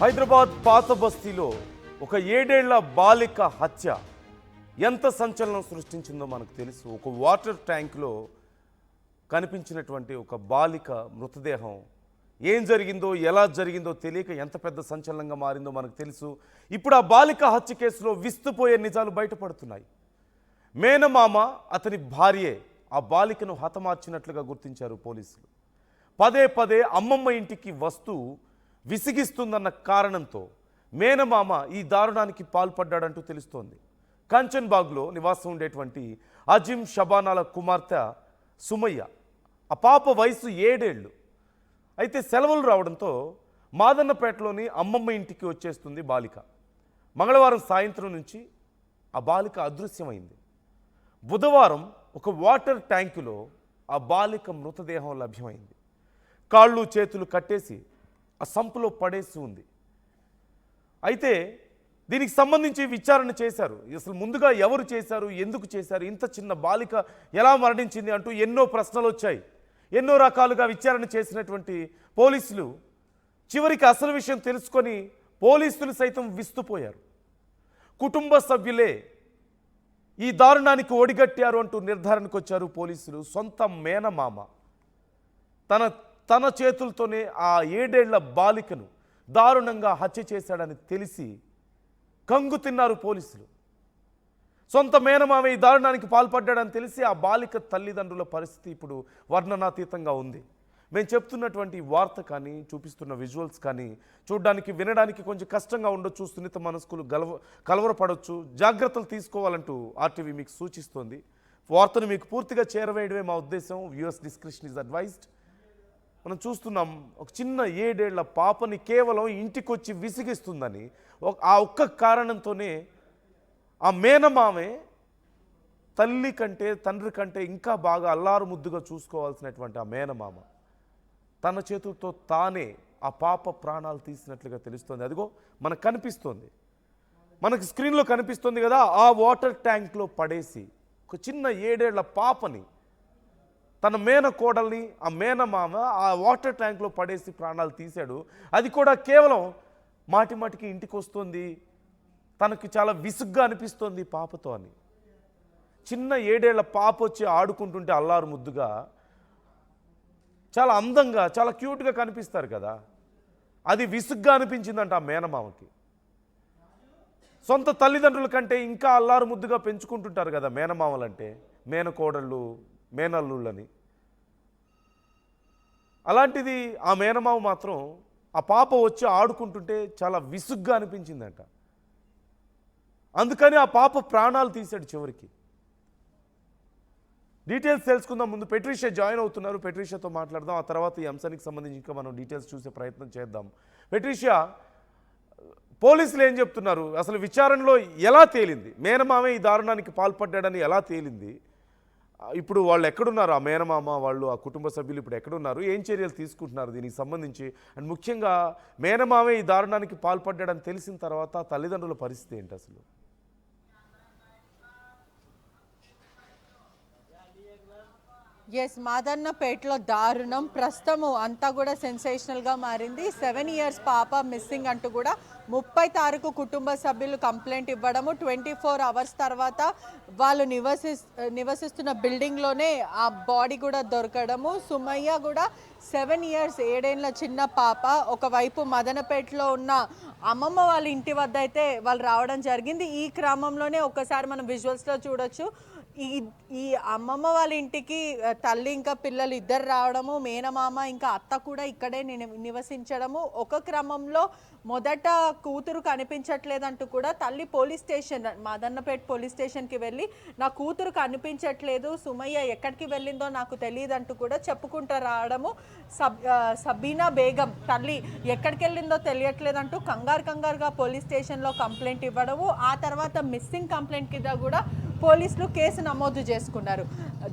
హైదరాబాద్ పాత బస్తీలో ఒక 7 ఏళ్ల బాలిక హత్య ఎంత సంచలనం సృష్టించిందో మనకు తెలుసు. ఒక వాటర్ ట్యాంక్లో కనిపించినటువంటి ఒక బాలిక మృతదేహం ఏం జరిగిందో ఎలా జరిగిందో తెలియక ఎంత పెద్ద సంచలనంగా మారిందో మనకు తెలుసు. ఇప్పుడు ఆ బాలిక హత్య కేసులో విస్తుపోయే నిజాలు బయటపడుతున్నాయి. మేనమామ అతని భార్యే ఆ బాలికను హతమార్చినట్లుగా గుర్తించారు పోలీసులు. పదే పదే అమ్మమ్మ ఇంటికి వస్తూ విసిగిస్తుందన్న కారణంతో మేనమామ ఈ దారుణానికి పాల్పడ్డాడంటూ తెలుస్తోంది. కంచన్బాగ్లో నివాసం ఉండేటువంటి అజిమ్ షబానాల కుమార్తె సుమయ్య. ఆ పాప వయసు 7 ఏళ్ళు. అయితే సెలవులు రావడంతో మాదన్నపేటలోని అమ్మమ్మ ఇంటికి వచ్చేస్తుంది బాలిక. మంగళవారం సాయంత్రం నుంచి ఆ బాలిక అదృశ్యమైంది. బుధవారం ఒక వాటర్ ట్యాంకులో ఆ బాలిక మృతదేహం లభ్యమైంది. కాళ్ళు చేతులు కట్టేసి ఆ సంపులో పడేసి ఉంది. అయితే దీనికి సంబంధించి విచారణ చేశారు. అసలు ముందుగా ఎవరు చేశారు, ఎందుకు చేశారు, ఇంత చిన్న బాలిక ఎలా మరణించింది అంటూ ఎన్నో ప్రశ్నలు వచ్చాయి. ఎన్నో రకాలుగా విచారణ చేసినటువంటి పోలీసులు చివరికి అసలు విషయం తెలుసుకొని పోలీసులు సైతం విస్తుపోయారు. కుటుంబ సభ్యులే ఈ దారుణానికి ఒడిగట్టారు అంటూ నిర్ధారణకు వచ్చారు పోలీసులు. సొంత మేనమామ తన చేతులతోనే ఆ 7 ఏళ్ల బాలికను దారుణంగా హత్య చేశాడని తెలిసి కంగు తిన్నారు పోలీసులు. సొంత మేనమామ ఈ దారుణానికి పాల్పడ్డాడని తెలిసి ఆ బాలిక తల్లిదండ్రుల పరిస్థితి ఇప్పుడు వర్ణనాతీతంగా ఉంది. మేము చెప్తున్నటువంటి వార్త కానీ చూపిస్తున్న విజువల్స్ కానీ చూడడానికి వినడానికి కొంచెం కష్టంగా ఉండొచ్చు. సున్నిత మనస్కులు కలవరపడవచ్చు. జాగ్రత్తలు తీసుకోవాలంటూ ఆర్టీవీ మీకు సూచిస్తోంది. వార్తను మీకు పూర్తిగా చేరవేయడమే మా ఉద్దేశం. Viewers description is advised. మనం చూస్తున్నాం, ఒక చిన్న 7 ఏళ్ల పాపని కేవలం ఇంటికి వచ్చి విసిగిస్తుందని ఆ ఒక్క కారణంతోనే ఆ మేనమామే తల్లి కంటే తండ్రి కంటే ఇంకా బాగా అల్లారు ముద్దుగా చూసుకోవాల్సినటువంటి ఆ మేనమామ తన చేతులతో తానే ఆ పాప ప్రాణాలు తీసినట్లుగా తెలుస్తోంది. అదిగో మనకు కనిపిస్తోంది, మనకు స్క్రీన్లో కనిపిస్తుంది కదా. ఆ వాటర్ ట్యాంక్లో పడేసి ఒక చిన్న 7 ఏళ్ల పాపని తన మేనకోడల్ని ఆ మేనమామ ఆ వాటర్ ట్యాంక్లో పడేసి ప్రాణాలు తీశాడు. అది కూడా కేవలం మాటిమాటికి ఇంటికి వస్తుంది, తనకి చాలా విసుగ్గా అనిపిస్తోంది పాపతో అని. చిన్న 7 ఏళ్ల పాప వచ్చి ఆడుకుంటుంటే అల్లారు ముద్దుగా చాలా అందంగా చాలా క్యూట్గా కనిపిస్తారు కదా, అది విసుగ్గా అనిపించిందంట ఆ మేనమామకి. సొంత తల్లిదండ్రుల కంటే ఇంకా అల్లారు ముద్దుగా పెంచుకుంటుంటారు కదా మేనమామలంటే, మేనకోడళ్ళు మేనల్లుళ్ళని. అలాంటిది ఆ మేనమామ మాత్రం ఆ పాప వచ్చి ఆడుకుంటుంటే చాలా విసుగ్గా అనిపించిందంట. అందుకని ఆ పాప ప్రాణాలు తీశాడు చివరికి. డీటెయిల్స్ తెలుసుకుందాం. ముందు పెట్రిషియా జాయిన్ అవుతున్నారు, పెట్రిషియాతో మాట్లాడదాం. ఆ తర్వాత ఈ అంశానికి సంబంధించి ఇంకా మనం డీటెయిల్స్ చూసే ప్రయత్నం చేద్దాం. పెట్రిషియా, పోలీసులు ఏం చెప్తున్నారు? అసలు విచారణలో ఎలా తేలింది మేనమామే ఈ దారుణానికి పాల్పడ్డాడని ఎలా తేలింది? ఇప్పుడు వాళ్ళు ఎక్కడున్నారు, ఆ మేనమామ వాళ్ళు, ఆ కుటుంబ సభ్యులు ఇప్పుడు ఎక్కడున్నారు, ఏం చర్యలు తీసుకుంటున్నారు దీనికి సంబంధించి? అండ్ ముఖ్యంగా మేనమామే ఈ దారుణానికి పాల్పడ్డాడని తెలిసిన తర్వాత తల్లిదండ్రుల పరిస్థితి ఏంటి అసలు? ఎస్, మాదన్నపేటలో దారుణం ప్రస్తుతము అంతా కూడా సెన్సేషనల్గా మారింది. 7 ఇయర్స్ పాప మిస్సింగ్ అంటూ కూడా 30 తారీఖు కుటుంబ సభ్యులు కంప్లైంట్ ఇవ్వడము, 24 అవర్స్ తర్వాత వాళ్ళు నివసిస్తున్న బిల్డింగ్లోనే ఆ బాడీ కూడా దొరకడము. సుమయ్య కూడా 7 ఇయర్స్ 7 ఏళ్ళ చిన్న పాప ఒకవైపు మదనపేటలో ఉన్న అమ్మమ్మ వాళ్ళ ఇంటి వద్ద అయితే వాళ్ళు రావడం జరిగింది. ఈ క్రమంలోనే ఒక్కసారి మనం విజువల్స్లో చూడొచ్చు, ఈ అమ్మమ్మ వాళ్ళ ఇంటికి తల్లి ఇంకా పిల్లలు ఇద్దరు రావడము, మేనమామ ఇంకా అత్త కూడా ఇక్కడే నివసించడము. ఒక క్రమంలో మొదట కూతురు కనిపించట్లేదంటూ కూడా తల్లి పోలీస్ స్టేషన్ మాదన్నపేట పోలీస్ స్టేషన్కి వెళ్ళి నా కూతురు కనిపించట్లేదు, సుమయ్య ఎక్కడికి వెళ్ళిందో నాకు తెలియదంటూ కూడా చెప్పుకుంటూ రావడము. సబీనా బేగం తల్లి ఎక్కడికి వెళ్ళిందో తెలియట్లేదంటూ కంగారుగా పోలీస్ స్టేషన్లో కంప్లైంట్ ఇవ్వడము. ఆ తర్వాత మిస్సింగ్ కంప్లైంట్ కింద కూడా పోలీసులు కేసు నమోదు చేసుకున్నారు.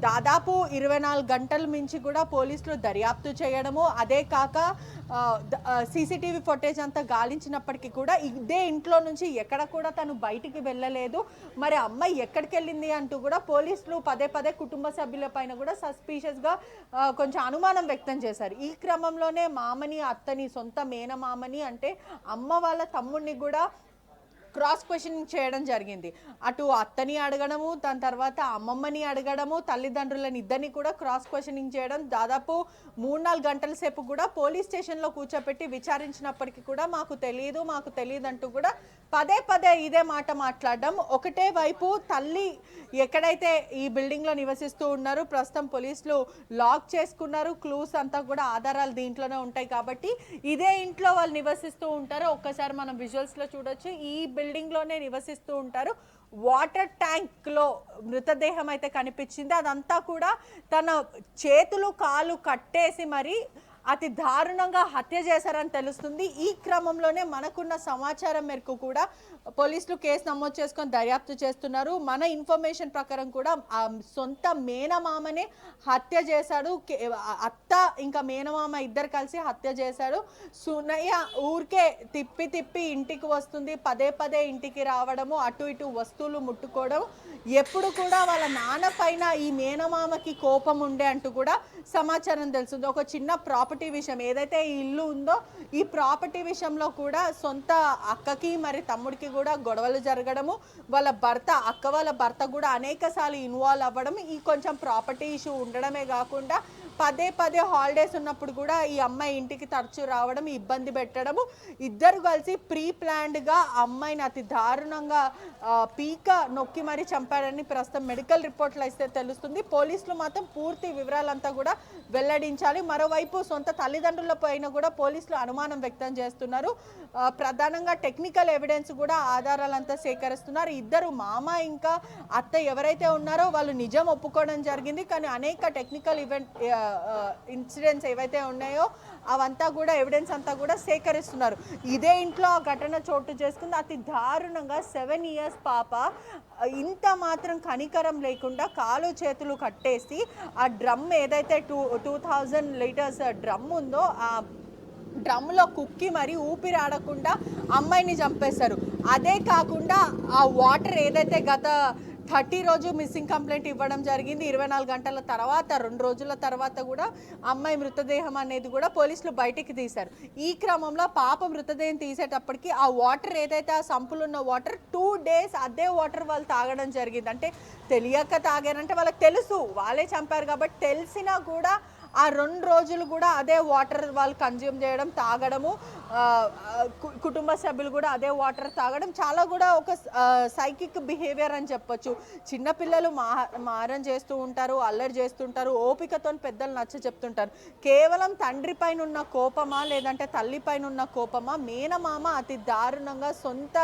దాదాపు 24 గంటల మించి కూడా పోలీసులు దర్యాప్తు చేయడము, అదే కాక సీసీటీవీ ఫుటేజ్ అంతా గాలించినప్పటికీ కూడా ఇదే ఇంట్లో నుంచి ఎక్కడ కూడా తను బయటికి వెళ్ళలేదు. మరి అమ్మాయి ఎక్కడికి వెళ్ళింది అంటూ కూడా పోలీసులు పదే పదే కుటుంబ సభ్యుల పైన కూడా సస్పీషియస్గా కొంచెం అనుమానం వ్యక్తం చేశారు. ఈ క్రమంలోనే మామని, అత్తని, సొంత మేనమామని అంటే అమ్మ వాళ్ళ తమ్ముడిని కూడా క్రాస్ క్వశ్చనింగ్ చేయడం జరిగింది. అటు అత్తని అడగడము, దాని తర్వాత అమ్మమ్మని అడగడము, తల్లిదండ్రులని ఇద్దరిని కూడా క్రాస్ క్వశ్చనింగ్ చేయడం, దాదాపు 3-4 గంటల సేపు కూడా పోలీస్ స్టేషన్లో కూర్చోపెట్టి విచారించినప్పటికీ కూడా మాకు తెలియదు అంటూ కూడా పదే పదే ఇదే మాట మాట్లాడడం. ఒకటే వైపు తల్లి ఎక్కడైతే ఈ బిల్డింగ్లో నివసిస్తూ ఉన్నారు, ప్రస్తుతం పోలీసులు లాక్ చేసుకున్నారు, క్లూస్ అంతా కూడా ఆధారాలు దీంట్లోనే ఉంటాయి కాబట్టి ఇదే ఇంట్లో వాళ్ళు నివసిస్తూ ఉంటారు. ఒక్కసారి మనం విజువల్స్లో చూడొచ్చు, ఈ బిల్డింగ్లోనే నివసిస్తూ ఉంటారు. వాటర్ ట్యాంక్లో మృతదేహం అయితే కనిపించింది. అదంతా కూడా తన చేతులు కాలు కట్టేసి మరి అతి దారుణంగా హత్య చేశారని తెలుస్తుంది. ఈ క్రమంలోనే మనకున్న సమాచారం మేరకు కూడా పోలీసులు కేసు నమోదు చేసుకొని దర్యాప్తు చేస్తున్నారు. మన ఇన్ఫర్మేషన్ ప్రకారం కూడా సొంత మేనమామనే హత్య చేశాడు. అత్త ఇంకా మేనమామ ఇద్దరు కలిసి హత్య చేశాడు. సునయ్య ఊరికే తిప్పి ఇంటికి వస్తుంది, పదే పదే ఇంటికి రావడము, అటు ఇటు వస్తువులు ముట్టుకోవడం, ఎప్పుడు కూడా వాళ్ళ నాన్న పైన ఈ మేనమామకి కోపం ఉండే అంటూ కూడా సమాచారం తెలుస్తుంది. ఒక చిన్న ప్రాపర్టీ విషయం, ఏదైతే ఈ ఇల్లు ఉందో ఈ ప్రాపర్టీ విషయంలో కూడా సొంత అక్కకి మరి తమ్ముడికి కూడా గొడవలు జరగడము, అక్క వాళ్ళ భర్త కూడా అనేక సార్లు ఇన్వాల్వ్ అవ్వడం, ఈ కొంచెం ప్రాపర్టీ ఇష్యూ ఉండడమే కాకుండా పదే పదే హాలిడేస్ ఉన్నప్పుడు కూడా ఈ అమ్మాయి ఇంటికి తరచూ రావడం, ఇబ్బంది పెట్టడము, ఇద్దరు కలిసి ప్రీ ప్లాన్డ్గా అమ్మాయిని అతి దారుణంగా పీక నొక్కి మరీ చంపాడని ప్రస్తుతం మెడికల్ రిపోర్ట్లు అయితే తెలుస్తుంది. పోలీసులు మాత్రం పూర్తి వివరాలంతా కూడా వెల్లడించాలి. మరోవైపు సొంత తల్లిదండ్రుల పైన కూడా పోలీసులు అనుమానం వ్యక్తం చేస్తున్నారు. ప్రధానంగా టెక్నికల్ ఎవిడెన్స్ కూడా ఆధారాలంతా సేకరిస్తున్నారు. ఇద్దరు మామ ఇంకా అత్త ఎవరైతే ఉన్నారో వాళ్ళు నిజం ఒప్పుకోవడం జరిగింది, కానీ అనేక టెక్నికల్ ఇన్సిడెంట్స్ ఏవైతే ఉన్నాయో అవంతా కూడా ఎవిడెన్స్ అంతా కూడా సేకరిస్తున్నారు. ఇదే ఇంట్లో ఆ ఘటన చోటు చేసుకుంది. అతి దారుణంగా 7 ఇయర్స్ పాప ఇంత మాత్రం కనికరం లేకుండా కాలు చేతులు కట్టేసి ఆ డ్రమ్ ఏదైతే 2000 లీటర్స్ డ్రమ్ ఉందో ఆ డ్రమ్లో కుక్కి మరి ఊపిరి ఆడకుండా అమ్మాయిని చంపేశారు. అదే కాకుండా ఆ వాటర్ ఏదైతే గత 30 రోజు మిస్సింగ్ కంప్లైంట్ ఇవ్వడం జరిగింది. 24 గంటల తర్వాత 2 రోజుల తర్వాత కూడా అమ్మాయి మృతదేహం అనేది కూడా పోలీసులు బయటికి తీశారు. ఈ క్రమంలో పాప మృతదేహం తీసేటప్పటికి ఆ వాటర్ ఏదైతే ఆ సంపులో ఉన్న వాటర్ 2 డేస్ అదే వాటర్ వాళ్ళు తాగడం జరిగింది. అంటే తెలియక తాగారంటే వాళ్ళకి తెలుసు వాళ్ళే చంపారు కాబట్టి, తెలిసినా కూడా ఆ 2 రోజులు కూడా అదే వాటర్ వాళ్ళు కన్జ్యూమ్ చేయడం, తాగడము, కుటుంబ సభ్యులు కూడా అదే వాటర్ తాగడం చాలా కూడా ఒక సైకిక్ బిహేవియర్ అని చెప్పొచ్చు. చిన్నపిల్లలు మారం చేస్తూ ఉంటారు, అల్లరి చేస్తుంటారు, ఓపికతో పెద్దలు నచ్చ చెప్తుంటారు. కేవలం తండ్రి పైన ఉన్న కోపమా లేదంటే తల్లి పైన ఉన్న కోపమా, మేనమామ అతి దారుణంగా సొంత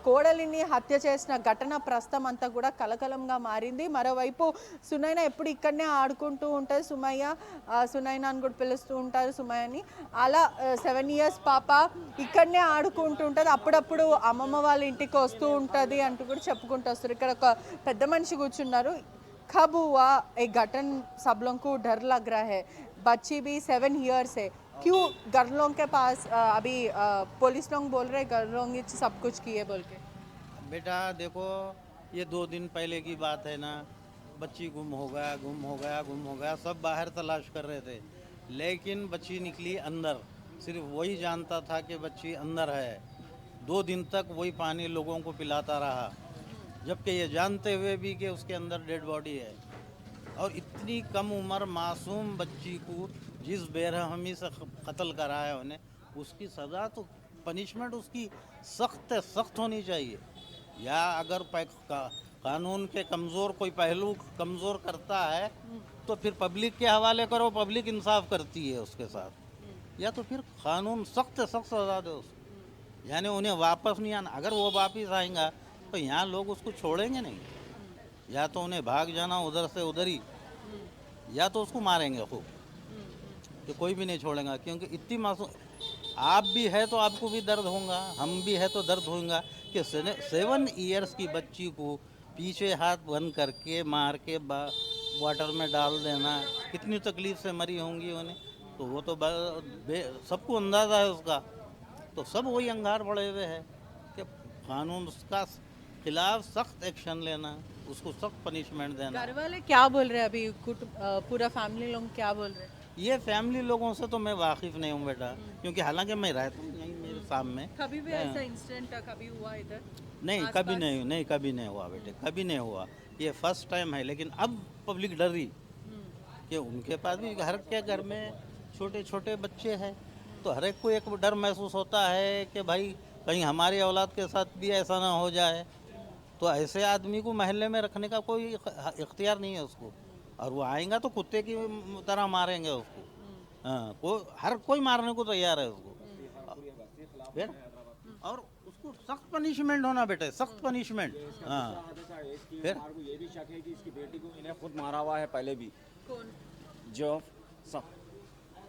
కోడలిని హత్య చేసిన ఘటన ప్రస్తుతం అంతా కూడా కలకలంగా మారింది. మరోవైపు సునైన ఎప్పుడు ఇక్కడనే ఆడుకుంటూ ఉంటుంది, సునైనా అని కూడా పిలుస్తూ ఉంటారు సుమయ్యని. అలా 7 ఇయర్స్ పాప ఇక్కడనే ఆడుకుంటూ ఉంటుంది, అప్పుడప్పుడు అమ్మమ్మ వాళ్ళ ఇంటికి వస్తూ ఉంటుంది అంటూ కూడా చెప్పుకుంటూ వస్తారు. ఇక్కడ ఒక పెద్ద మనిషి కూర్చున్నారు. కబ్ హువా ఏ ఘటన सब लोगों को डर लग रहा है, बच्ची भी 7 इयर्स है, क्यों घर लोगों के पास अभी पुलिस लोग बोल रहे घर लोग सब कुछ किए बोल के? बेटा देखो, ये 2 दिन पहले की बात है ना, बच्ची गुम हो गया, सब बाहर तलाश कर रहे थे, लेकिन बच्ची निकली अंदर। सिर्फ वही जानता था कि बच्ची अंदर है। 2 दिन तक वही पानी लोगों को पिलाता रहा, जबकि ये जानते हुए भी कि उसके अंदर डेड बॉडी है। और इतनी कम उम्र मासूम बच्ची को जिस बेरहमी से कत्ल करा है उन्हें, उसकी सज़ा तो पनिशमेंट उसकी सख्त होनी चाहिए। या अगर कानून के कमज़ोर कोई पहलू कमज़ोर करता है तो फिर पब्लिक के हवाले करो, पब्लिक इंसाफ करती है उसके साथ, या तो फिर कानून सख्त सज़ा दो उसको, यानी उन्हें वापस नहीं आना। अगर वो वापस आएगा तो यहाँ लोग उसको छोड़ेंगे नहीं, या तो उन्हें भाग जाना उधर से उधर ही, या तो उसको मारेंगे खूब, तो कोई भी नहीं छोड़ेगा। क्योंकि इतनी मासूम आप भी है तो आपको भी दर्द होगा, हम भी है तो दर्द होगा कि 7 इयर्स की बच्ची को पीछे हाथ बंद करके मार के वाटर में डाल देना, कितनी तकलीफ से मरी होंगी उन्हें, तो वो तो सबको अंदाज़ा है उसका। तो सब वही अंगार पड़े हुए हैं कि कानून उसका खिलाफ सख्त एक्शन लेना, उसको सख्त पनिशमेंट देना। घर वाले क्या बोल रहे हैं अभी? पूरा फैमिली लोग क्या बोल रहे हैं? ये फैमिली लोगों से तो मैं वाकिफ़ नहीं हूँ बेटा, क्योंकि हालांकि मैं रहता हूँ यहीं मेरे सामने। कभी भी ऐसा इंसिडेंट कभी हुआ इधर? नहीं, कभी नहीं, कभी नहीं हुआ बेटे, कभी नहीं हुआ। ये फर्स्ट टाइम है, लेकिन अब पब्लिक डर रही कि उनके पास भी हर के घर में छोटे छोटे बच्चे हैं, तो हर एक को एक डर महसूस होता है कि भाई कहीं हमारी औलाद के साथ भी ऐसा ना हो जाए। तो ऐसे आदमी को महल्ले में रखने का कोई इख्तियार नहीं है उसको, और वो आएगा तो कुत्ते की तरह मारेंगे उसको। हाँ, हर कोई मारने को तैयार है उसको। फिर और उसको सख्त पनिशमेंट होना बेटे, सख्त पनिशमेंट। हाँ, फिर ये भी शक है कि इसकी बेटी को इन्हें खुद मारा हुआ है पहले भी। कौन? जो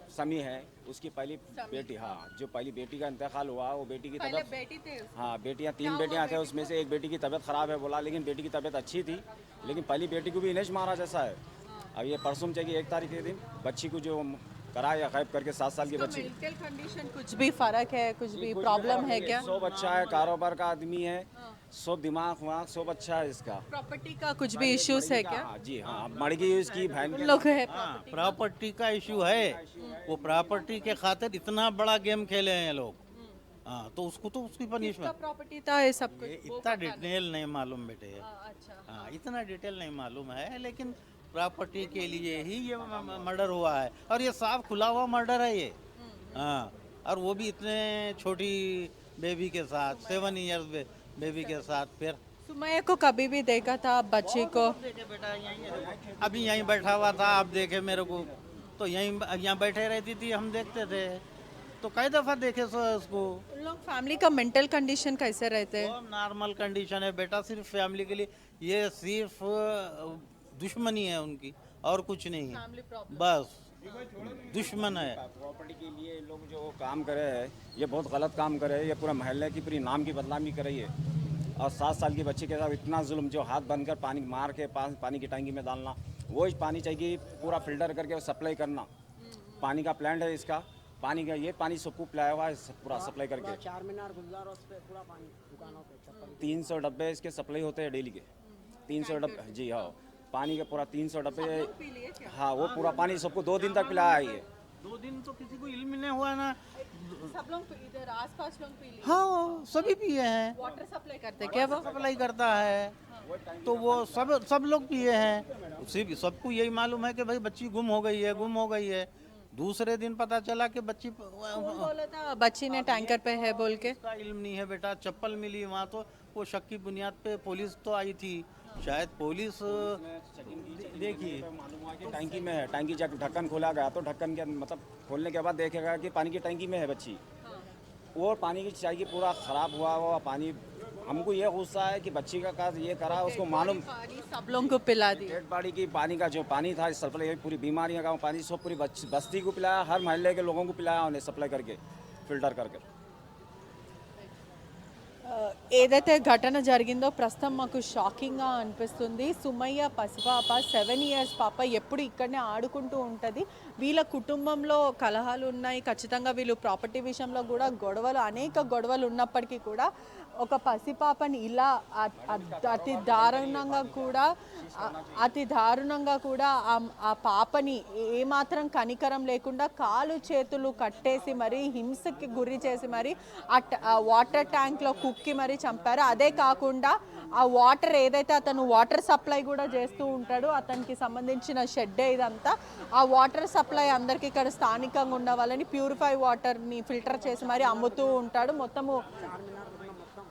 समी है उसकी पहली बेटी, हाँ, जो पहली बेटी का इंतकाल हुआ, वो बेटी की पहले तबीयत, बेटी थे उसकी? हाँ, बेटियां, 3 बेटियां थे, उसमें से एक बेटी की तबीयत खराब है बोला, लेकिन बेटी की तबीयत अच्छी थी। लेकिन पहली बेटी को भी इन्हें मारा जैसा है। अब ये परसों चाहिए 1 तारीख के दिन बच्ची को जो करा या गायब करके 7 साल की बच्ची। मेंटल कंडीशन कुछ भी फर्क है, कुछ भी प्रॉब्लम है क्या? सब अच्छा है, कारोबार का आदमी है, सब दिमाग वमाग सब अच्छा है इसका। प्रॉपर्टी का कुछ भी इश्यूज है क्या? हाँ जी, हाँ, मर गई उसकी बहन उन के। लोग है हाँ, प्रॉपर्टी का इशू है। वो प्रॉपर्टी के खातिर इतना बड़ा गेम खेले हैं ये लोग। हाँ, तो उसको तो उसकी किसका पनिशमेंट प्रॉपर्टी था ये सब कुछ? इतना डिटेल नहीं मालूम बेटे। अच्छा। हाँ, इतना डिटेल नहीं मालूम है, लेकिन प्रॉपर्टी के लिए ही ये मर्डर हुआ है, और ये साफ खुला हुआ मर्डर है ये। हाँ, और वो भी इतने छोटी बेबी के साथ, 7 इयर्स बेबी के साथ। फिर सुमैया को कभी भी देखा था बच्ची को? देखे बेटा, अभी यहीं बैठा हुआ था, आप देखे मेरे को, तो यहाँ बैठे रहती थी, हम देखते थे, तो कई दफ़ा देखे उसको। उन लोग फैमिली का मेंटल कंडीशन कैसे रहते हैं? वो नॉर्मल कंडीशन है बेटा, सिर्फ फैमिली के लिए, ये सिर्फ दुश्मनी है उनकी, और कुछ नहीं है, बस दुश्मन है। प्रॉपर्टी के लिए ये लोग जो काम करे है, ये बहुत गलत काम करे है। ये पूरा महल्ले की पूरी नाम की बदनामी कर रही है, और 7 साल की बच्ची के साथ इतना जुल्म, जो हाथ बंद कर पानी मार के पानी की टंकी में डालना, वो पानी चाहिए पूरा फिल्टर करके सप्लाई करना। पानी का प्लांट है इसका, पानी का ये पानी सबको पिलाया हुआ है पूरा सप्लाई करके। 4 मीनार गुलजार उस पे पूरा पानी दुकानों पे चप्पल। 300 डब्बे इसके सप्लाई होते हैं डेली के, 300 डब्बे जी, हाँ, पानी का पूरा 300 डब्बे। हाँ, वो पूरा पानी सबको 2 दिन तक पिलाया है ये। 2 दिन तो किसी को इल्म नहीं हुआ ना। सब लोग इधर आसपास लोग पी लिए? हाँ, सभी पिए हैं। वाटर सप्लाई करते क्या वो? सप्लाई करता है, तो वो सब लोग पिए हैं। सिर्फ सबको यही मालूम है कि भाई बच्ची गुम हो गई है, गुम हो गई है। दूसरे दिन पता चला कि बच्ची, कौन बोला था बच्ची ने टैंकर पे है बोल के? उसका इल्म नहीं है बेटा। चप्पल मिली वहाँ, तो वो शक की बुनियाद पे पुलिस तो आई थी, शायद पुलिस देखी, मालूम हुआ कि टंकी में है। टंकी जब ढक्कन खोला गया, तो ढक्कन के मतलब खोलने के बाद देखेगा कि पानी की टंकी में है बच्ची। वो पानी की चाहिए पूरा ख़राब हुआ हुआ पानी। हमको ये गुस्सा है कि बच्ची का काज ये करा, उसको मालूम। पानी सब लोगों को पिला दी। डेड बॉडी की पानी का जो पानी था सप्लाई, पूरी बीमारियां का पानी सब पूरी बस्ती को पिलाया, हर महल्ले के लोगों को पिलाया उन्हें, सप्लाई करके फिल्टर करके। ఏదైతే ఘటన జరిగిందో ప్రస్తుతం మాకు షాకింగ్గా అనిపిస్తుంది. సుమయ్య పసిపాప 7 ఇయర్స్ పాప ఎప్పుడు ఇక్కడనే ఆడుకుంటూ ఉంటుంది. వీళ్ళ కుటుంబంలో కలహాలు ఉన్నాయి, ఖచ్చితంగా వీళ్ళు ప్రాపర్టీ విషయంలో కూడా గొడవలు, అనేక గొడవలు ఉన్నప్పటికీ కూడా ఒక పసిపాపని ఇలా అతి దారుణంగా కూడా ఆ పాపని ఏమాత్రం కనికరం లేకుండా కాలు చేతులు కట్టేసి మరి హింసకి గురి చేసి మరి ఆ వాటర్ ట్యాంక్లో కుక్కి మరి చంపారు. అదే కాకుండా ఆ వాటర్ ఏదైతే అతను వాటర్ సప్లై కూడా చేస్తూ ఉంటాడో అతనికి సంబంధించిన షెడ్డే ఇదంతా. ఆ వాటర్ సప్లై అందరికీ ఇక్కడ స్థానికంగా ఉన్న వాళ్ళని ప్యూరిఫై వాటర్ని ఫిల్టర్ చేసి మరి అమ్ముతూ ఉంటాడు.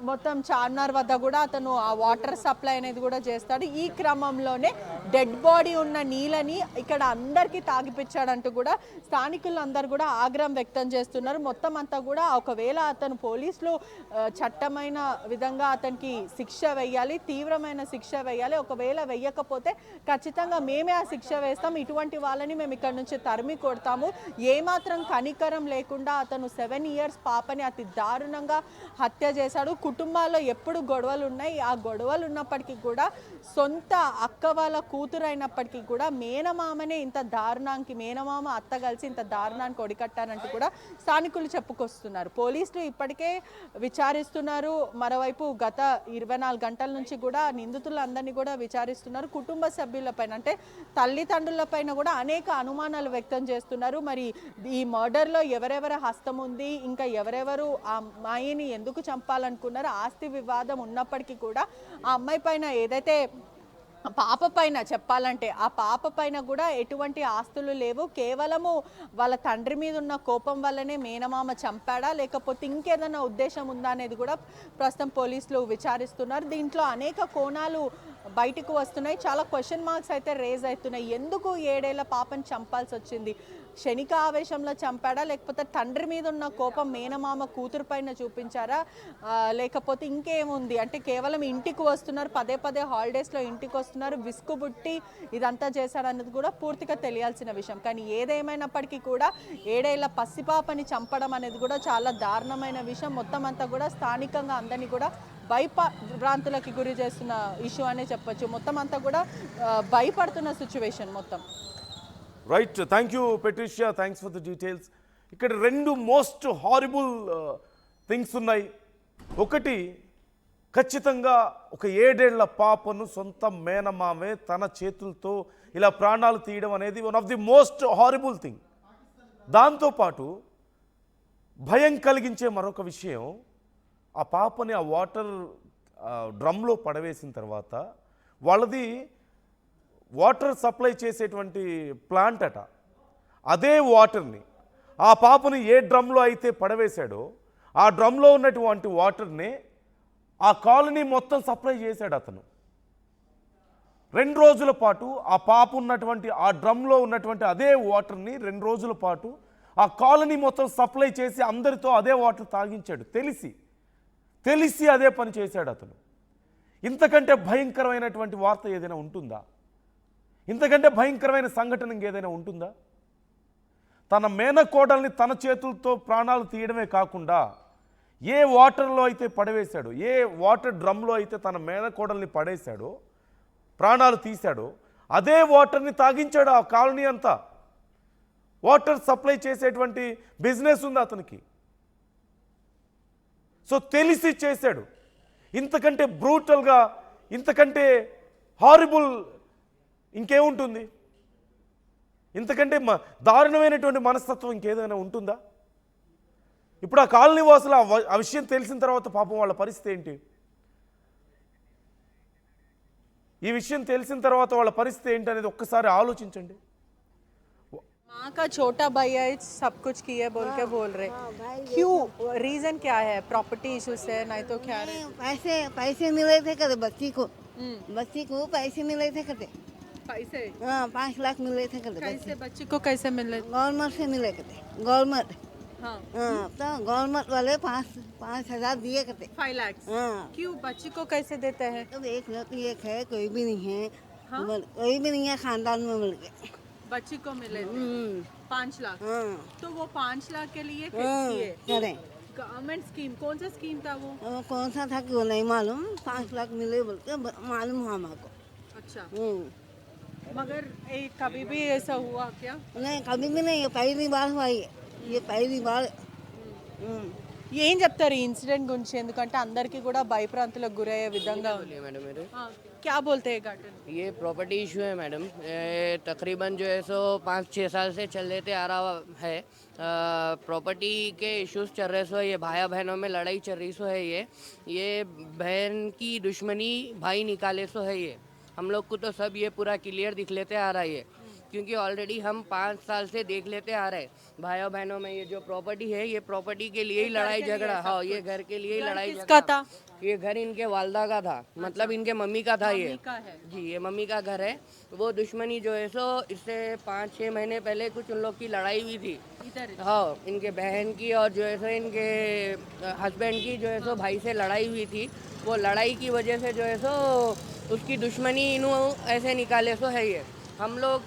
మొత్తం చార్మినార్ వద్ద కూడా అతను ఆ వాటర్ సప్లై అనేది కూడా చేస్తాడు. ఈ క్రమంలోనే డెడ్ బాడీ ఉన్న నీళ్ళని ఇక్కడ అందరికీ తాగిపించాడంటూ కూడా స్థానికులు అందరూ కూడా ఆగ్రహం వ్యక్తం చేస్తున్నారు. మొత్తం అంతా కూడా ఒకవేళ అతను పోలీసులు చట్టమైన విధంగా అతనికి శిక్ష వేయాలి, తీవ్రమైన శిక్ష వేయాలి. ఒకవేళ వేయకపోతే ఖచ్చితంగా మేమే ఆ శిక్ష వేస్తాం, ఇటువంటి వాళ్ళని మేము ఇక్కడ నుంచి తరిమి కొడతాము. ఏమాత్రం కనికరం లేకుండా అతను 7 ఇయర్స్ పాపని అతి దారుణంగా హత్య చేశాడు. కుటుంబాల్లో ఎప్పుడు గొడవలు ఉన్నాయి. ఆ గొడవలు ఉన్నప్పటికీ కూడా సొంత అక్క వాళ్ళ కూతురు అయినప్పటికీ కూడా మేనమామనే ఇంత దారుణానికి, మేనమామ అత్త కలిసి ఇంత దారుణానికి ఒడికట్టారంటూ కూడా స్థానికులు చెప్పుకొస్తున్నారు. పోలీసులు ఇప్పటికే విచారిస్తున్నారు. మరోవైపు గత 24 గంటల నుంచి కూడా నిందితులందరినీ కూడా విచారిస్తున్నారు. కుటుంబ సభ్యులపైన అంటే తల్లిదండ్రులపైన కూడా అనేక అనుమానాలు వ్యక్తం చేస్తున్నారు. మరి ఈ మర్డర్లో ఎవరెవరి హస్తం ఉంది, ఇంకా ఎవరెవరు ఆ అమ్మాయిని ఎందుకు చంపాలనుకున్నారు, ఆస్తి వివాదం ఉన్నప్పటికీ కూడా ఆ అమ్మాయి పైన ఏదైతే పాప పైన చెప్పాలంటే ఆ పాప పైన కూడా ఎటువంటి ఆస్తులు లేవు. కేవలము వాళ్ళ తండ్రి మీద ఉన్న కోపం వల్లనే మేనమామ చంపాడా లేకపోతే ఇంకేదైనా ఉద్దేశం ఉందా అనేది కూడా ప్రస్తుతం పోలీసులు విచారిస్తున్నారు. దీంట్లో అనేక కోణాలు బయటకు వస్తున్నాయి. చాలా క్వశ్చన్ మార్క్స్ అయితే రేజ్ అవుతున్నాయి. ఎందుకు 7 ఏళ్ల పాపని చంపాల్సి వచ్చింది? క్షణిక ఆవేశంలో చంపాడా లేకపోతే తండ్రి మీద ఉన్న కోపం మేనమామ కూతురు పైన చూపించారా లేకపోతే ఇంకేముంది? అంటే కేవలం ఇంటికి వస్తున్నారు, పదే పదే హాలిడేస్లో ఇంటికి వస్తున్నారు, విసుగుబుట్టి ఇదంతా చేశారన్నది కూడా పూర్తిగా తెలియాల్సిన విషయం. కానీ ఏదేమైనప్పటికీ కూడా 7 ఏళ్ల పసిపాపని చంపడం అనేది కూడా చాలా దారుణమైన విషయం. మొత్తం అంతా కూడా స్థానికంగా అందరినీ కూడా భయభ్రాంతులకి గురి చేస్తున్న ఇష్యూ అనే చెప్పొచ్చు. మొత్తం అంతా కూడా భయపడుతున్న సిచ్యువేషన్ మొత్తం. Right, thank you Patricia, thanks for the details. ఇక్కడ 2 మోస్ట్ హారిబుల్ థింగ్స్ ఉన్నాయి. ఒకటి, ఖచ్చితంగా ఒక 7 ఏళ్ల పాపను సొంత మేనమామే తన చేతులతో ఇలా ప్రాణాలు తీయడం అనేది one of the most horrible thing. దాంతోపాటు భయం కలిగించే మరొక విషయం, ఆ పాపని ఆ వాటర్ డ్రమ్లో పడవేసిన తర్వాత వాళ్ళది వాటర్ సప్లై చేసేటువంటి ప్లాంట్ అట. అదే వాటర్ని ఆ పాపని ఏ డ్రమ్లో అయితే పడవేశాడో ఆ డ్రమ్లో ఉన్నటువంటి వాటర్ని ఆ కాలనీ మొత్తం సప్లై చేశాడు అతను. 2 రోజుల పాటు ఆ పాప ఉన్నటువంటి ఆ డ్రమ్లో ఉన్నటువంటి అదే వాటర్ని 2 రోజుల పాటు ఆ కాలనీ మొత్తం సప్లై చేసి అందరితో అదే వాటర్ తాగించాడు. తెలిసి అదే పని చేశాడు అతను. ఇంతకంటే భయంకరమైనటువంటి వార్త ఏదైనా ఉంటుందా? ఇంతకంటే భయంకరమైన సంఘటన ఇంకేదైనా ఉంటుందా? తన మేనకోడల్ని తన చేతులతో ప్రాణాలు తీయడమే కాకుండా ఏ వాటర్లో అయితే పడవేశాడో, ఏ వాటర్ డ్రమ్లో అయితే తన మేనకోడల్ని పడేశాడో, ప్రాణాలు తీశాడో, అదే వాటర్ని తాగించాడు ఆ కాలనీ అంతా. వాటర్ సప్లై చేసేటువంటి బిజినెస్ ఉంది అతనికి. సో తెలిసి చేశాడు. ఇంతకంటే బ్రూటల్గా, ఇంతకంటే హారిబుల్ ఇంకేముంటుంది? ఇంతకంటే దారుణమైనటువంటి మనస్తత్వం ఇంకేదైనా ఉంటుందా? ఇప్పుడు ఆ కాలనీ వాసులు ఆ విషయం తెలిసిన తర్వాత పాపం వాళ్ళ పరిస్థితి ఏంటి? ఈ విషయం తెలిసిన తర్వాత వాళ్ళ పరిస్థితి ఏంటి అనేది ఒక్కసారి ఆలోచించండి. माँ का छोटा भैया सब कुछ किए बोल के बोल रहे, क्यों? रीजन क्या है? प्रॉपर्टी इश्यूज है, नहीं तो क्या है? पैसे मिले थे कदे बच्ची को पैसे मिले थे कदे। पैसे 5 लाख मिले थे कदे। कैसे बच्ची को कैसे मिले? गवर्नमेंट से मिले कदे। गवर्नमेंट हाँ, तो गवर्नमेंट वाले 5,000 दिए कदे। 5 लाख। हाँ, क्यों बच्ची को कैसे देते हैं? तो एक है, कोई भी नहीं है। हाँ? कोई भी नहीं है खानदान में मिल के। बच्ची को मिले थे 5 लाख। हाँ, तो वो 5 लाख के लिए हाँ, किए करें। गवर्नमेंट स्कीम, कौन सा स्कीम था वो? कौन सा था क्यों नहीं मालूम। 5 लाख मिले बोल के मालूम हुआ हमको। अच्छा, मगर कभी भी ऐसा हुआ क्या? नहीं, कभी भी नहीं। ये पहली बार हुआ ये पहली बार। ఏం చెప్తారు ఈ ఇన్సిడెంట్ గురించి? ఎందుకంటే అందరికీ కూడా భయప్రాంతులకు గురయ్యే విధంగా ఉంది. मैडम मेरे क्या बोलते हैं घटना? ये प्रॉपर्टी इशू है मैडम। तकरीबन जो है सो 5-6 साल से चल लेते आ रहा है। प्रॉपर्टी के इश्यूज चल रहे सो, ये भाई बहनों में लड़ाई चल रही सो है। ये बहन की दुश्मनी भाई निकाले सो है। ये हम लोग को तो सब ये पूरा क्लियर दिख लेते आ रहा है, क्योंकि ऑलरेडी हम 5 साल से देख लेते आ रहे भाइयों बहनों में ये जो प्रॉपर्टी है, ये प्रॉपर्टी के लिए ही लड़ाई झगड़ा। हाँ, ये घर के लिए ही लड़ाई किसका था? ये घर इनके वालदा का था, मतलब इनके मम्मी का था। ये का है। जी, ये मम्मी का घर है। वो दुश्मनी जो है सो इससे 5-6 महीने पहले कुछ उन लोग की लड़ाई हुई थी। इधर हाँ, इनके बहन की और जो है सो इनके हस्बैंड की जो है सो भाई से लड़ाई हुई थी। वो लड़ाई की वजह से जो है सो उसकी दुश्मनी इन्हों ऐसे निकाले सो है। ये हम लोग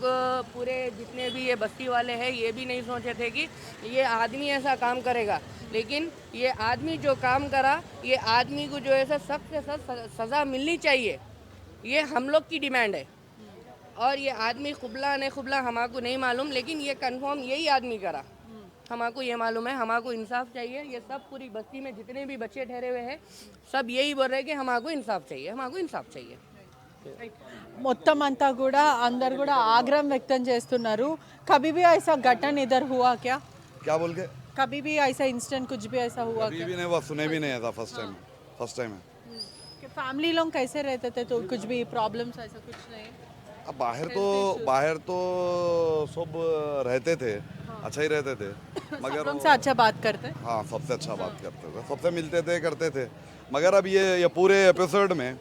पूरे जितने भी ये बस्ती वाले हैं ये भी नहीं सोचे थे कि ये आदमी ऐसा काम करेगा, लेकिन ये आदमी जो काम करा, ये आदमी को जो है सख्त से सख्त सज़ा मिलनी चाहिए, ये हम लोग की डिमांड है। और ये आदमी खुबला नहीं खुबला हमारे नहीं मालूम, लेकिन ये कंफर्म यही आदमी करा, हमारे ये मालूम है। हमारे इंसाफ चाहिए। ये सब पूरी बस्ती में जितने भी बच्चे ठहरे हुए हैं सब यही बोल रहे हैं कि हमारे इंसाफ चाहिए, हमारे इंसाफ चाहिए। మొత్తం అంతా కూడా అందరు కూడా ఆగ్రహం వ్యక్తం చేస్తున్నారు. कभी भी ऐसा घटन इधर हुआ क्या? क्या बोल के कभी भी ऐसा इंसिडेंट कुछ भी ऐसा हुआ अभी क्या? भी नहीं हुआ, सुने भी नहीं था। फर्स्ट टाइम है। कि फैमिली लोग कैसे रहते थे, तो कुछ भी प्रॉब्लम्स ऐसा कुछ नहीं? अब बाहर तो सब रहते थे, अच्छा ही रहते थे, मगर सबसे अच्छा बात करते? हाँ सबसे अच्छा बात करते थे, सबसे मिलते थे, करते थे। मगर अब ये पूरे एपिसोड में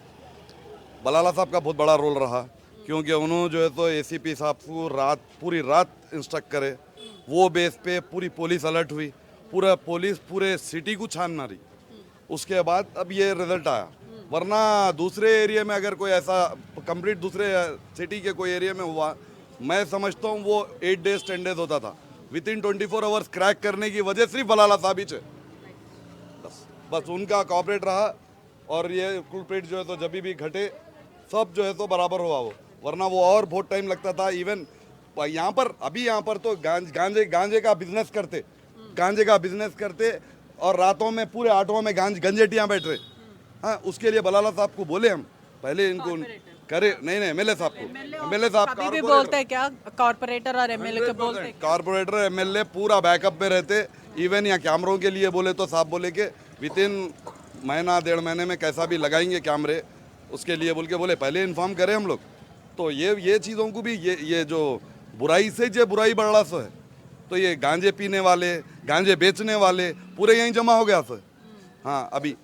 बलाला साहब का बहुत बड़ा रोल रहा, क्योंकि उन्होंने जो है तो एसीपी साहब को पूरी रात इंस्ट्रक्ट करे, वो बेस पे पूरी पुलिस अलर्ट हुई, पूरे सिटी को छान मारी। उसके बाद अब ये रिजल्ट आया, वरना दूसरे एरिया में अगर कोई ऐसा कंप्लीट दूसरे सिटी के कोई एरिया में हुआ, मैं समझता हूँ वो 8 डेज 10 डेज होता था। विद इन 24 आवर्स क्रैक करने की वजह सिर्फ बलाला साहब ही थे। बस उनका कॉपरेट रहा, और ये कुलप्रीट जो है तो जब भी घटे सब जो है तो बराबर हुआ वो, वरना वो और बहुत टाइम लगता था। इवन यहाँ पर तो गांजे का बिजनेस करते और रातों में पूरे ऑटो में गंजेटियाँ बैठ रहे। हाँ, उसके लिए बलाला साहब को बोले हम पहले इनको करे, नहीं एमएलए साहब कभी भी बोलते हैं क्या? कॉर्पोरेटर और एमएलए के बोलते हैं? कॉर्पोरेटर एमएलए पूरा बैकअप में रहते। इवन यहाँ कैमरों के लिए बोले तो साहब बोले कि विद इन महीना 1.5 महीने में कैसा भी लगाएंगे कैमरे, उसके लिए बोले पहले इन्फॉर्म करें हम लोग। तो ये चीज़ों को भी ये जो बुराई से जो बुराई बढ़ रहा सो है, तो ये गांजे पीने वाले, गांजे बेचने वाले पूरे यहीं जमा हो गया सो। हाँ, अभी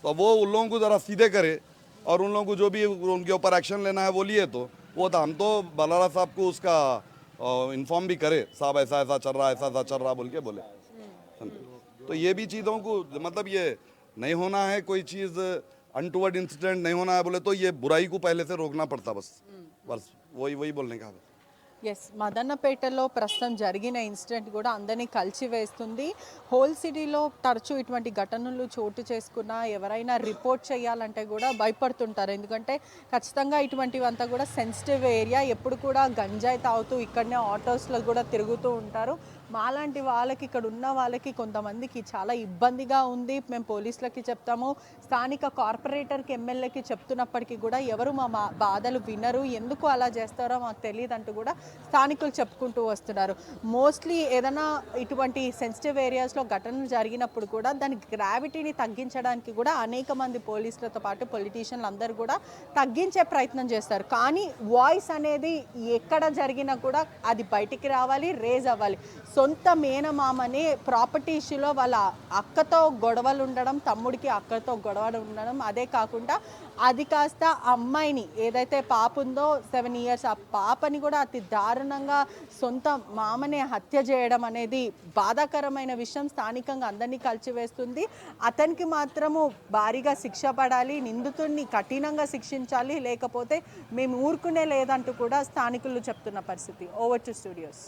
तो वो उन लोगों को ज़रा सीधे करे, और उन लोगों को जो भी उनके ऊपर एक्शन लेना है वो लिए, तो वो था। हम तो बलाला साहब को उसका इन्फॉर्म भी करे, साहब ऐसा चल रहा बोल के बोले। तो ये भी चीज़ों को मतलब ये नहीं होना है, कोई चीज़ अनटूवर्ड इंसिडेंट नहीं होना है बोले तो ये बुराई को पहले से रोकना पड़ता। बस वही बोलने का है। ఎస్, మదన్నపేటలో ప్రస్తుతం జరిగిన ఇన్సిడెంట్ కూడా అందరినీ కలిసివేస్తుంది. హోల్ సిటీలో తరచూ ఇటువంటి ఘటనలు చోటు చేసుకున్నా ఎవరైనా రిపోర్ట్ చేయాలంటే కూడా భయపడుతుంటారు. ఎందుకంటే ఖచ్చితంగా ఇటువంటివంతా కూడా సెన్సిటివ్ ఏరియా. ఎప్పుడు కూడా గంజాయి తాగుతూ ఇక్కడనే ఆటోస్లో కూడా తిరుగుతూ ఉంటారు. మాలాంటి వాళ్ళకి, ఇక్కడ ఉన్న వాళ్ళకి కొంతమందికి చాలా ఇబ్బందిగా ఉంది. మేము పోలీసులకి చెప్తాము, స్థానిక కార్పొరేటర్కి, ఎమ్మెల్యేకి చెప్తున్నప్పటికీ కూడా ఎవరు మా బాధలు వినరు. ఎందుకు అలా చేస్తారో మాకు తెలియదు అంటూ కూడా స్థానికులు చెప్పుకుంటూ వస్తున్నారు. మోస్ట్లీ ఏదైనా ఇటువంటి సెన్సిటివ్ ఏరియాస్లో ఘటనలు జరిగినప్పుడు కూడా దాని గ్రావిటీని తగ్గించడానికి కూడా అనేక మంది పోలీసులతో పాటు పొలిటీషియన్లు అందరూ కూడా తగ్గించే ప్రయత్నం చేస్తారు. కానీ వాయిస్ అనేది ఎక్కడ జరిగినా కూడా అది బయటికి రావాలి, రేజ్ అవ్వాలి. సొంత మేనమామని ప్రాపర్టీ ఇష్యూలో వాళ్ళ అక్కతో గొడవలు ఉండడం, తమ్ముడికి అక్కతో గొడవలు ఉండడం, అదే కాకుండా అది కాస్త అమ్మాయిని, ఏదైతే పాప ఉందో 7 years, ఆ పాపని కూడా అతి దారుణంగా సొంత మామనే హత్య చేయడం అనేది బాధాకరమైన విషయం. స్థానికంగా అందరినీ కలిసివేస్తుంది. అతనికి మాత్రము భారీగా శిక్ష పడాలి, నిందితుడిని కఠినంగా శిక్షించాలి, లేకపోతే మేము ఊరుకునే లేదంటూ కూడా స్థానికులు చెప్తున్న పరిస్థితి. Over to studios.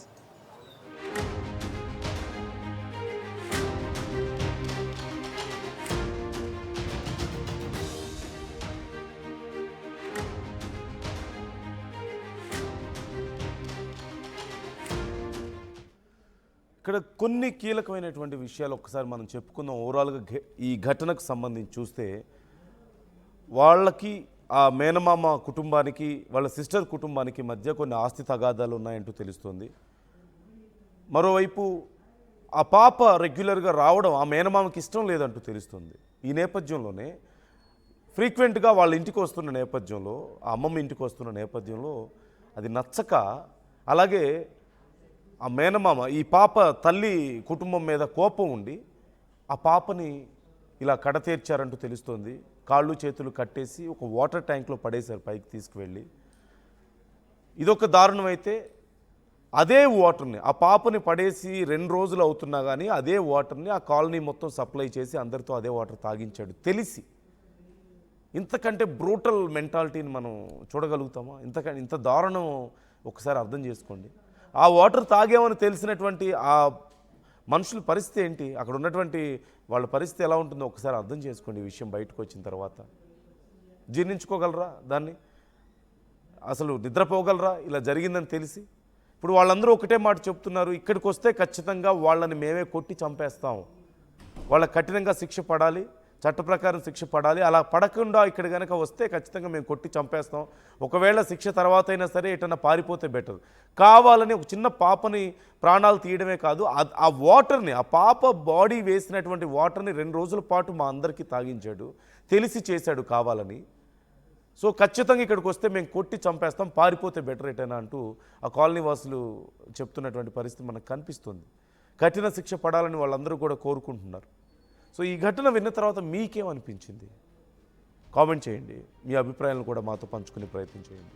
ఇక్కడ కొన్ని కీలకమైనటువంటి విషయాలు ఒక్కసారి మనం చెప్పుకుందాం. ఓవరాల్గా ఈ ఘటనకు సంబంధించి చూస్తే వాళ్ళకి, ఆ మేనమామ కుటుంబానికి, వాళ్ళ సిస్టర్ కుటుంబానికి మధ్య కొన్ని ఆస్తి తగాదాలు ఉన్నాయంటూ తెలుస్తుంది. మరోవైపు ఆ పాప రెగ్యులర్గా రావడం ఆ మేనమామకి ఇష్టం లేదంటూ తెలుస్తుంది. ఈ నేపథ్యంలోనే ఫ్రీక్వెంట్గా వాళ్ళ ఇంటికి వస్తున్న నేపథ్యంలో, ఆ అమ్మమ్మ ఇంటికి వస్తున్న నేపథ్యంలో అది నచ్చక, అలాగే ఆ మేనమామ ఈ పాప తల్లి కుటుంబం మీద కోపం ఉండి ఆ పాపని ఇలా కడతీర్చారంటూ తెలుస్తోంది. కాళ్ళు చేతులు కట్టేసి ఒక వాటర్ ట్యాంక్లో పడేశారు పైకి తీసుకువెళ్ళి. ఇదొక దారుణం అయితే, అదే వాటర్ని, ఆ పాపని పడేసి 2 రోజులు అవుతున్నా కానీ అదే వాటర్ని ఆ కాలనీ మొత్తం సప్లై చేసి అందరితో అదే వాటర్ తాగించాడు తెలిసి. ఇంతకంటే బ్రూటల్ మెంటాలిటీని మనం చూడగలుగుతామా? ఇంత దారుణం ఒకసారి అర్థం చేసుకోండి. ఆ వాటర్ తాగామని తెలిసినటువంటి ఆ మనుషుల పరిస్థితి ఏంటి, అక్కడ ఉన్నటువంటి వాళ్ళ పరిస్థితి ఎలా ఉంటుందో ఒకసారి అర్థం చేసుకోండి. ఈ విషయం బయటకు వచ్చిన తర్వాత జీర్ణించుకోగలరా దాన్ని? అసలు నిద్రపోగలరా ఇలా జరిగిందని తెలిసి? ఇప్పుడు వాళ్ళందరూ ఒకటే మాట చెప్తున్నారు, ఇక్కడికి వస్తే ఖచ్చితంగా వాళ్ళని మేమే కొట్టి చంపేస్తాం, వాళ్ళకి కఠినంగా శిక్ష పడాలి, చట్ట ప్రకారం శిక్ష పడాలి, అలా పడకుండా ఇక్కడ కనుక వస్తే ఖచ్చితంగా మేము కొట్టి చంపేస్తాం, ఒకవేళ శిక్ష తర్వాత అయినా సరే ఎటన్నా పారిపోతే బెటర్. కావాలని ఒక చిన్న పాపని ప్రాణాలు తీయడమే కాదు, ఆ వాటర్ని, ఆ పాప బాడీ వేసినటువంటి వాటర్ని 2 రోజుల పాటు మా అందరికీ తాగించాడు, తెలిసి చేశాడు కావాలని. సో ఖచ్చితంగా ఇక్కడికి వస్తే మేము కొట్టి చంపేస్తాం, పారిపోతే బెటర్ ఎటైనా అంటూ ఆ కాలనీ వాసులు చెప్తున్నటువంటి పరిస్థితి మనకు కనిపిస్తుంది. కఠిన శిక్ష పడాలని వాళ్ళందరూ కూడా కోరుకుంటున్నారు. సో ఈ ఘటన విన్న తర్వాత మీకేమనిపించింది? కామెంట్ చేయండి, మీ అభిప్రాయాలను కూడా మాతో పంచుకునే ప్రయత్నం చేయండి.